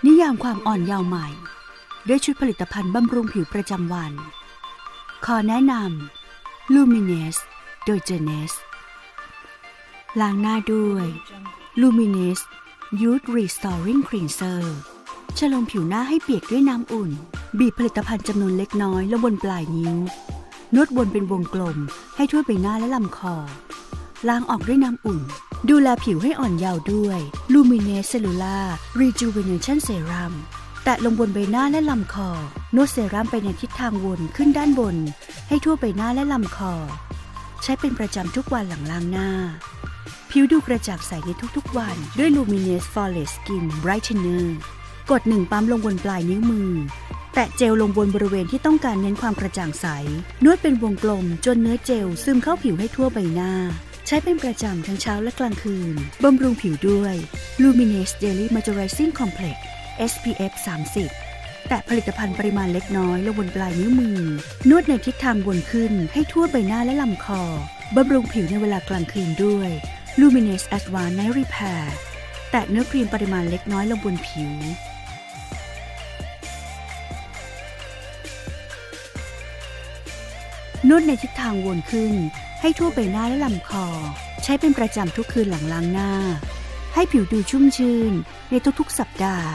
นิยามความอ่อนเยาว์ใหม่ด้วยชุดผลิตภัณฑ์บำรุงผิวประจำวันขอแนะนำ Luminous โดย Genes ล้างหน้าด้วย Luminous Youth Restoring Cleanser ชโลมผิวหน้าให้เปียกด้วยน้ำอุ่นบีบผลิตภัณฑ์จำนวนเล็กน้อยลงบนปลายนิ้วนวดวนเป็นวงกลมให้ทั่วใบหน้าและลำคอล้างออกด้วยน้ำอุ่นดูแลผิวให้อ่อนเยาว์ด้วย Luminous Cellular Rejuvenation Serum แตะลงบนใบหน้าและลำคอนวดเซรั่มไปในทิศทางวนขึ้นด้านบนให้ทั่วใบหน้าและลำคอใช้เป็นประจำทุกวันหลังล้างหน้าผิวดูกระจ่างใสในทุกๆวันด้วย Luminous Flawless Skin Brightener กด1ปั๊มลงบนปลายนิ้วมือแตะเจลลงบนบริเวณที่ต้องการเน้นความกระจ่างใสนวดเป็นวงกลมจนเนื้อเจลซึมเข้าผิวให้ทั่วใบหน้าใช้เป็นประจำทั้งเช้าและกลางคืนบำรุงผิวด้วย Luminous Daily Moisturizing Complex SPF 30 แตะผลิตภัณฑ์ปริมาณเล็กน้อยลงบนปลายนิ้วมือนวดในทิศทางวนขึ้นให้ทั่วใบหน้าและลำคอบำรุงผิวในเวลากลางคืนด้วย Luminous Advanced Night Repair แตะเนื้อครีมปริมาณเล็กน้อยลงบนผิวนวดในทิศทางวนขึ้นให้ทั่วใบหน้าและลำคอใช้เป็นประจำทุกคืนหลังล้างหน้าให้ผิวดูชุ่มชื่นในทุกๆสัปดาห์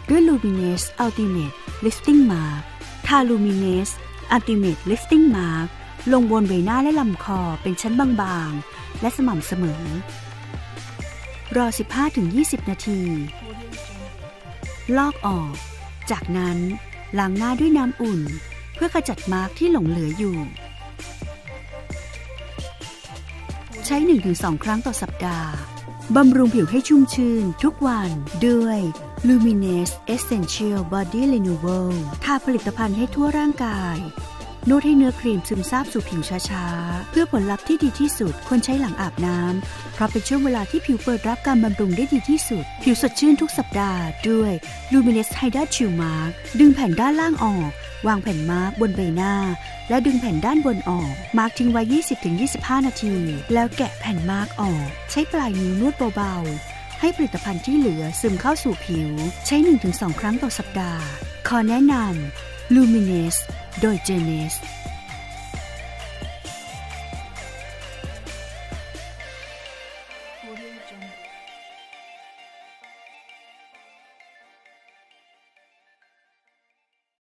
ด้วย Luminous Ultimate Lifting Mask ทา Luminous Ultimate Lifting Mask ลงบนใบหน้าและลำคอเป็นชั้นบางๆและสม่ำเสมอรอ 15-20 นาทีลอกออกจากนั้นล้างหน้าด้วยน้ำอุ่นเพื่อขจัดมาร์กที่หลงเหลืออยู่ใช้ 1-2 ครั้งต่อสัปดาห์บำรุงผิวให้ชุ่มชื่นทุกวันด้วย Luminous Essential Body Renewal ทาผลิตภัณฑ์ให้ทั่วร่างกายนวดให้เนื้อครีมซึมซาบสู่ผิวช้าๆเพื่อผลลัพธ์ที่ดีที่สุดควรใช้หลังอาบน้ำเพราะเป็นช่วงเวลาที่ผิวเปิดรับการบำรุงได้ดีที่สุดผิวสดชื่นทุกสัปดาห์ด้วย Luminous Hydra Chill Mask ดึงแผ่นด้านล่างออกวางแผ่นมาร์กบนใบหน้าและดึงแผ่นด้านบนออกมาร์กทิ้งไว้ 20-25 นาทีแล้วแกะแผ่นมาร์กออกใช้ปลายนิ้วนวดเบาๆให้ผลิตภัณฑ์ที่เหลือซึมเข้าสู่ผิวใช้ 1-2 ครั้งต่อสัปดาห์ขอแนะนำ Luminous โดย Genes